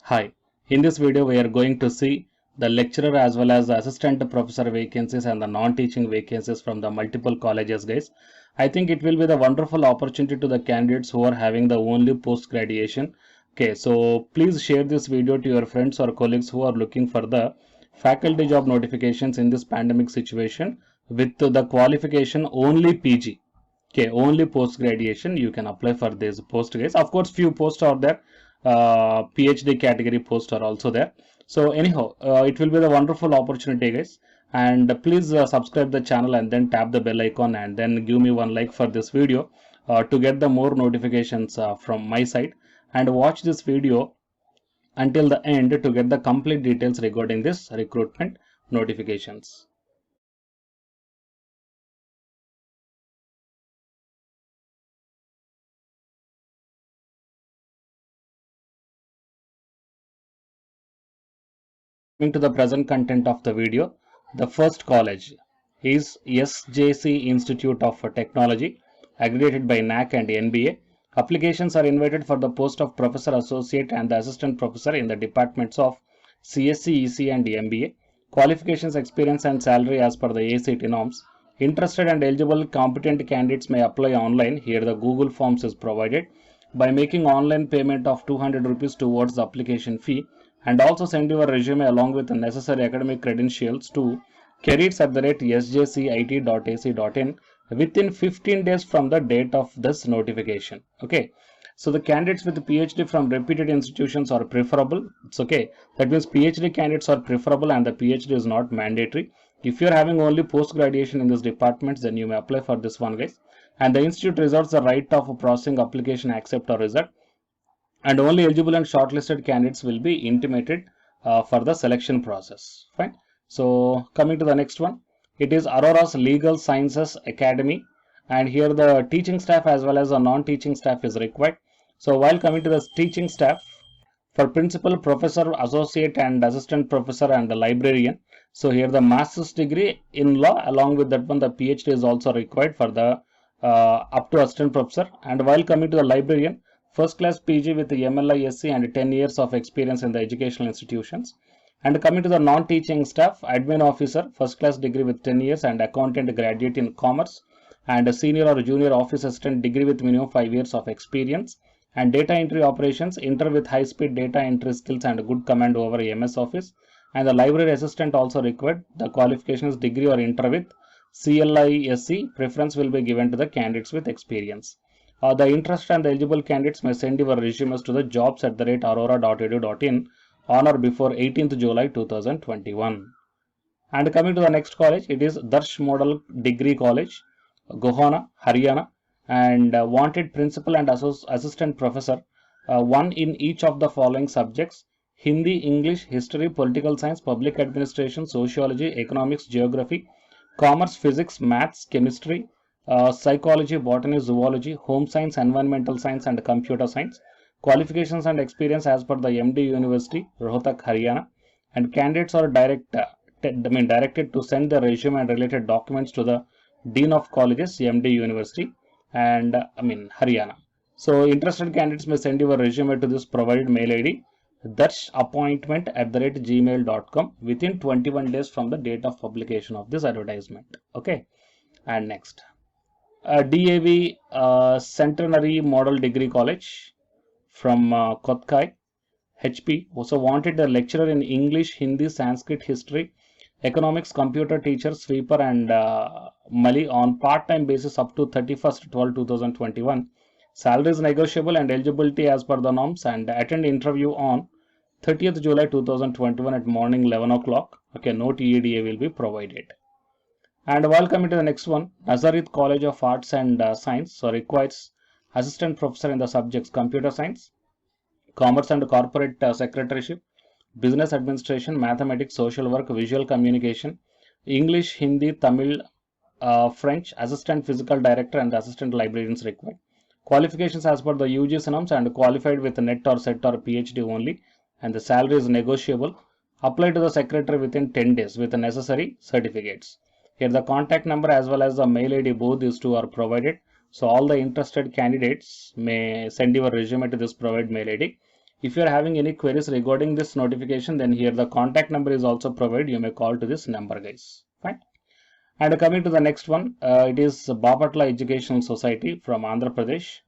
Hi, in this video we are going to see the lecturer as well as the assistant professor vacancies and the non-teaching vacancies from the multiple colleges, guys. I think it will be the wonderful opportunity to the candidates who are having the only post-graduation. Okay, so please share this video to your friends or colleagues who are looking for the faculty job notifications in this pandemic situation with the qualification only PG. Okay, only post graduation you can apply for this post, guys. Of course, few posts are there. PhD category posts are also there. So anyhow, it will be the wonderful opportunity, guys. And please subscribe the channel and then tap the bell icon and then give me one like for this video to get the more notifications from my side. And watch this video until the end to get the complete details regarding this recruitment notifications. Coming to the present content of the video, the first college is SJC Institute of Technology, accredited by NAC and NBA. Applications are invited for the post of Professor Associate and the Assistant Professor in the departments of CSC, EC and MBA. Qualifications, experience and salary as per the ACT norms. Interested and eligible competent candidates may apply online. Here the Google Forms is provided. By making online payment of 200 rupees towards the application fee, and also send your resume along with the necessary academic credentials to careers@sjcit.ac.in within 15 days from the date of this notification. Okay, so the candidates with PhD from reputed institutions are preferable. It's okay, that means PhD candidates are preferable and the PhD is not mandatory. If you're having only post graduation in this department, then you may apply for this one, guys. And the institute reserves the right of processing application, accept or reject, and only eligible and shortlisted candidates will be intimated for the selection process. Fine. So coming to the next one, it is Aurora's Legal Sciences Academy, and here the teaching staff as well as the non-teaching staff is required. So while coming to the teaching staff, for principal, professor, associate and assistant professor and the librarian, so here the master's degree in law, along with that one the PhD is also required for the up to assistant professor. And while coming to the librarian, first class PG with the MLISC and 10 years of experience in the educational institutions. And coming to the non-teaching staff, admin officer, first class degree with 10 years and accountant graduate in commerce, and a senior or junior office assistant degree with minimum 5 years of experience, and data entry operations, inter with high speed data entry skills and good command over MS Office. And the library assistant also required. The qualification is degree or inter with CLISC. Preference will be given to the candidates with experience. The interested and the eligible candidates may send your resumes to the jobs@aurora.edu.in on or before 18th July 2021. And coming to the next college, it is Darsh Model Degree College, Gohana, Haryana, and wanted principal and assistant professor, one in each of the following subjects: Hindi, English, History, Political Science, Public Administration, Sociology, Economics, Geography, Commerce, Physics, Maths, Chemistry, Psychology, Botany, Zoology, Home Science, Environmental Science and Computer Science. Qualifications and experience as per the MD University, Rohtak, Haryana. And candidates are directed to send the resume and related documents to the Dean of Colleges, MD University, and Haryana. So interested candidates may send your resume to this provided mail ID, darshappointment@gmail.com within 21 days from the date of publication of this advertisement. Okay, and next, DAV Centenary Model Degree College from Kotkai, HP, also wanted a lecturer in English, Hindi, Sanskrit, History, Economics, Computer teacher, sweeper and Mali on part-time basis up to 31st/12/2021. Salary is negotiable and eligibility as per the norms, and attend interview on 30th July 2021 at morning 11 o'clock. Okay, no TEDA will be provided. And while coming to the next one, Nazareth College of Arts and Science, so requires assistant professor in the subjects Computer Science, Commerce and Corporate Secretaryship, Business Administration, Mathematics, Social Work, Visual Communication, English, Hindi, Tamil, French, Assistant Physical Director and Assistant Librarians required. Qualifications as per the UGC norms and qualified with NET or SET or PhD only, and the salary is negotiable. Apply to the secretary within 10 days with the necessary certificates. Here the contact number as well as the mail ID, both these two are provided. So all the interested candidates may send your resume to this provided mail ID. If you are having any queries regarding this notification, then here the contact number is also provided. You may call to this number, guys. Fine. And coming to the next one, it is Bapatla Educational Society from Andhra Pradesh.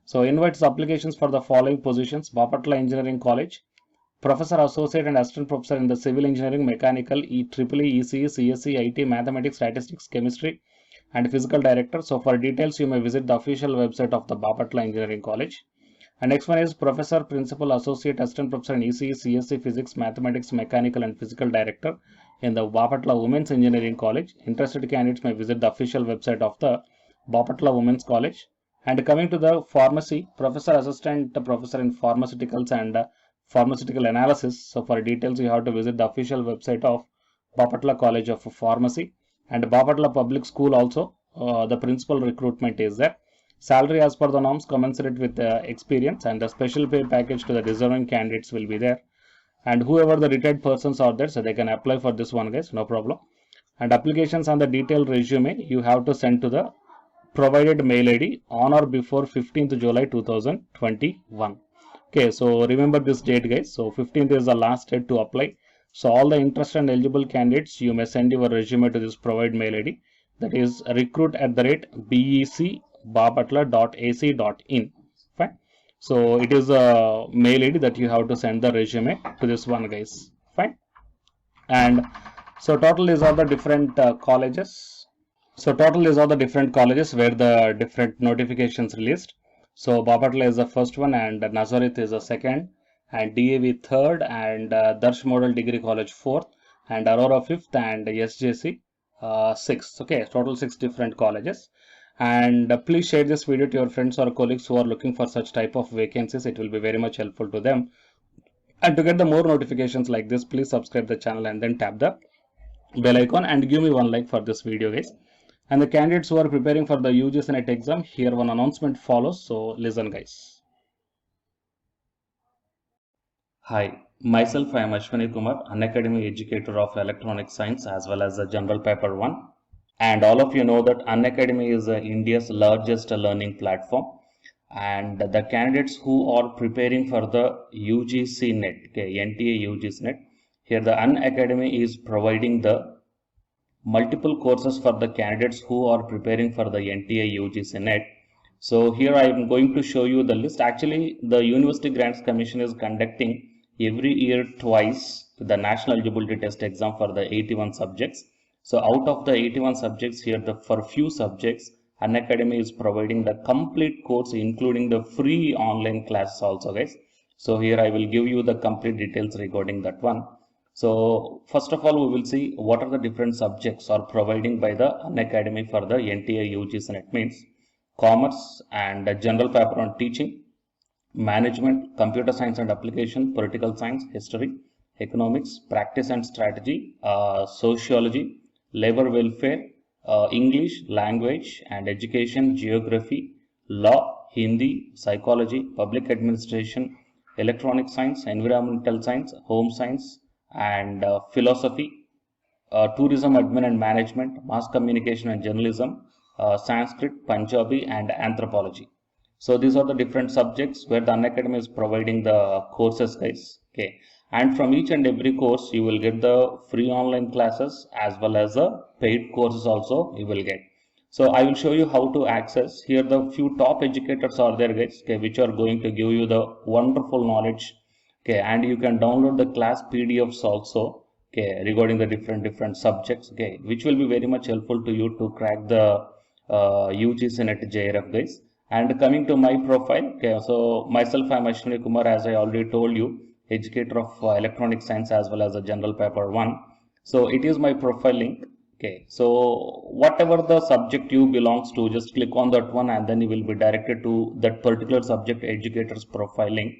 So invites applications for the following positions: Bapatla Engineering College, Professor, Associate and Assistant Professor in the Civil Engineering, Mechanical, EEE, ECE, CSE, IT, Mathematics, Statistics, Chemistry, and Physical Director. So for details, you may visit the official website of the Bapatla Engineering College. And next one is Professor, Principal, Associate, Assistant Professor in ECE, CSE, Physics, Mathematics, Mechanical, and Physical Director in the Bapatla Women's Engineering College. Interested candidates may visit the official website of the Bapatla Women's College. And coming to the Pharmacy, Professor, Assistant Professor in Pharmaceuticals and Pharmaceutical Analysis. So for details, you have to visit the official website of Bapatla College of Pharmacy. And Bapatla Public School also, the principal recruitment is there. Salary as per the norms commensurate with experience, and the special pay package to the deserving candidates will be there. And whoever the retired persons are there, so they can apply for this one, guys, no problem. And applications on the detailed resume you have to send to the provided mail ID on or before 15th July 2021. Okay, so remember this date, guys. So 15th is the last date to apply. So all the interested and eligible candidates, you may send your resume to this provided mail ID, that is recruit@becbapatla.ac.in. Fine. So it is a mail ID that you have to send the resume to this one, guys. Fine. And so total is all the different colleges. So total is all the different colleges where the different notifications released. So Bapatla is the first one, and Nazareth is the second, and DAV third, and Darsh Model Degree College fourth, and Aurora fifth, and SJC sixth. Okay, total 6 different colleges. And please share this video to your friends or colleagues who are looking for such type of vacancies. It will be very much helpful to them. And to get the more notifications like this, please subscribe the channel and then tap the bell icon and give me one like for this video, guys. And the candidates who are preparing for the UGC NET exam, here one announcement follows, so listen, guys. Hi, myself I am Ashwani Kumar, Unacademy educator of Electronic Science as well as the General Paper 1. And all of you know that Unacademy is India's largest learning platform. And the candidates who are preparing for the UGC NET, okay, NTA UGC NET, here the Unacademy is providing the multiple courses for the candidates who are preparing for the NTA UGC NET. So here I am going to show you the list. Actually, the University Grants Commission is conducting every year twice the National Eligibility Test exam for the 81 subjects. So out of the 81 subjects here, for few subjects, Unacademy is providing the complete course, including the free online classes also, guys. So here I will give you the complete details regarding that one. So first of all, we will see what are the different subjects are providing by the Unacademy for the NTA UGC NET. Means Commerce and General Paper on Teaching, Management, Computer Science and Application, Political Science, History, Economics, Practice and Strategy, Sociology, Labor Welfare, English, Language and Education, Geography, Law, Hindi, Psychology, Public Administration, Electronic Science, Environmental Science, Home Science and Philosophy, Tourism, Admin and Management, Mass Communication and Journalism, Sanskrit, Punjabi and Anthropology. So these are the different subjects where the Unacademy is providing the courses, guys. Okay, and from each and every course you will get the free online classes as well as the paid courses also you will get. So I will show you how to access. Here the few top educators are there, guys, okay, which are going to give you the wonderful knowledge. Okay, and you can download the class PDFs also, okay, regarding the different subjects, okay, which will be very much helpful to you to crack the UGC NET JRF, guys. And coming to my profile, okay, so myself I am Ashwani Kumar, as I already told you, educator of Electronic Science as well as a General Paper 1. So it is my profile link. Okay, so whatever the subject you belongs to, just click on that one and then you will be directed to that particular subject educator's profile link.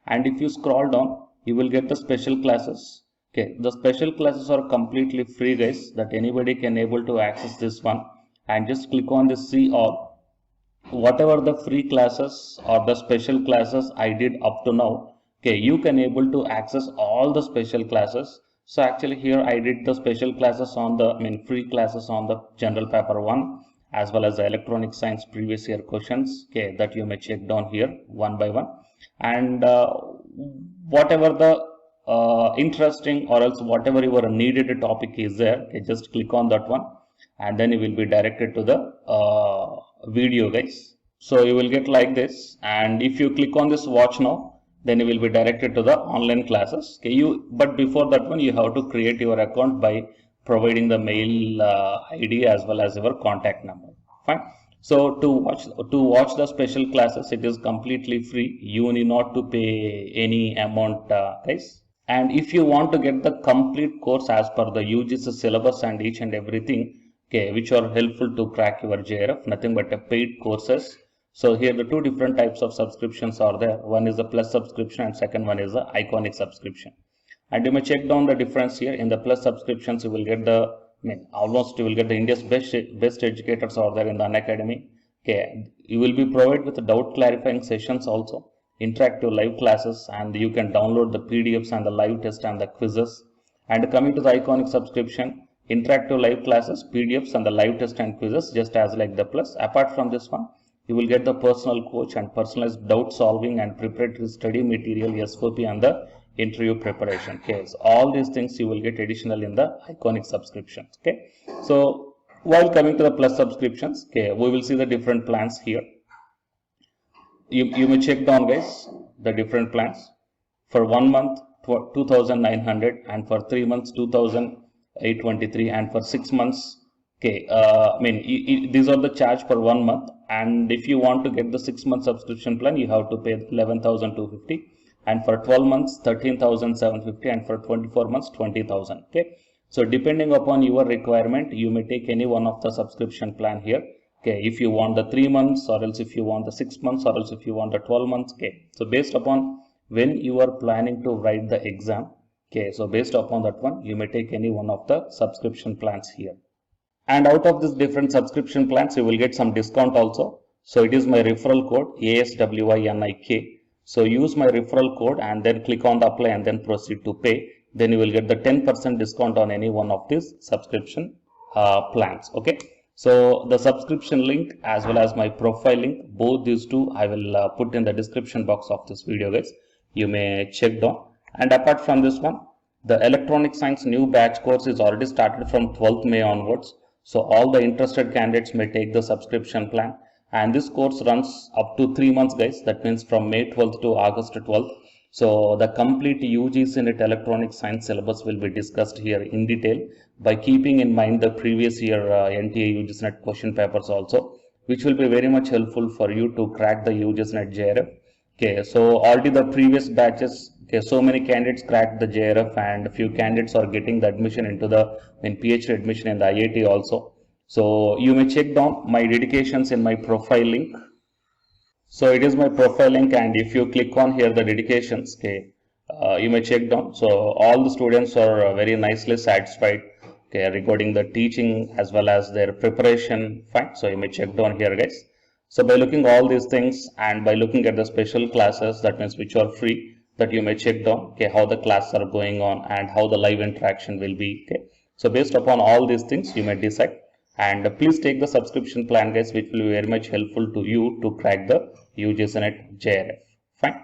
And if you scroll down, you will get the special classes. Okay, the special classes are completely free, guys, that anybody can able to access this one. And just click on the see all. Whatever the free classes or the special classes I did up to now, okay, you can able to access all the special classes. So actually here I did the special classes on the, free classes on the General Paper 1 as well as the Electronic Science previous year questions, okay, that you may check down here one by one. And whatever the interesting or else whatever your needed topic is there, okay, just click on that one and then you will be directed to the video, guys. So you will get like this, and if you click on this watch now, then you will be directed to the online classes. Okay, but before that one, you have to create your account by providing the mail ID as well as your contact number. Fine. So to watch the special classes, it is completely free. You need not to pay any amount, guys. And if you want to get the complete course as per the UGC syllabus and each and everything, okay, which are helpful to crack your JRF, nothing but a paid courses. So here the two different types of subscriptions are there. One is the Plus subscription and second one is the Iconic subscription. And you may check down the difference here. In the Plus subscriptions, you will get the, almost you will get the India's best educators are there in the Unacademy. Okay, you will be provided with doubt clarifying sessions also, interactive live classes, and you can download the PDFs and the live test and the quizzes. And coming to the Iconic subscription, interactive live classes, PDFs and the live test and quizzes, just as like the Plus. Apart from this one, you will get the personal coach and personalized doubt solving and preparatory study material, SOP, and the interview preparation. Okay, so all these things you will get additional in the Iconic subscription. Okay, so while coming to the Plus subscriptions, okay, we will see the different plans here. You may check down, guys, the different plans. For 1 month 2,900, and for 3 months 2,823, and for 6 months, okay, these are the charge for 1 month. And if you want to get the 6-month subscription plan, you have to pay 11,250, and for 12 months 13,750, and for 24 months 20,000. Okay, so depending upon your requirement, you may take any one of the subscription plan here. Okay, if you want the 3 months, or else if you want the 6 months, or else if you want the 12 months. Okay, so based upon when you are planning to write the exam, okay, so based upon that one, you may take any one of the subscription plans here. And out of this different subscription plans, you will get some discount also. So it is my referral code ASWINIK. So use my referral code and then click on the apply and then proceed to pay. Then you will get the 10% discount on any one of these subscription plans. Okay. So the subscription link as well as my profile link, both these two I will put in the description box of this video, guys. You may check down. And apart from this one, the electronic science new batch course is already started from 12th May onwards. So all the interested candidates may take the subscription plan, and this course runs up to 3 months, guys. That means from May 12th to August 12th. So the complete UGC NET electronic science syllabus will be discussed here in detail by keeping in mind the previous year NTA UGC NET question papers also, which will be very much helpful for you to crack the UGC NET JRF. Okay, so already the previous batches, okay, so many candidates cracked the JRF, and a few candidates are getting the admission into the PhD admission in the IIT also. So you may check down my dedications in my profile link. So it is my profile link, and if you click on here the dedications, okay, you may check down. So all the students are very nicely satisfied, okay, regarding the teaching as well as their preparation. Fine. So you may check down here, guys. So by looking all these things and by looking at the special classes, that means which are free, that you may check down, okay, how the classes are going on and how the live interaction will be. Okay, so based upon all these things, you may decide. And please take the subscription plan, guys, which will be very much helpful to you to crack the UGC NET JRF. Fine.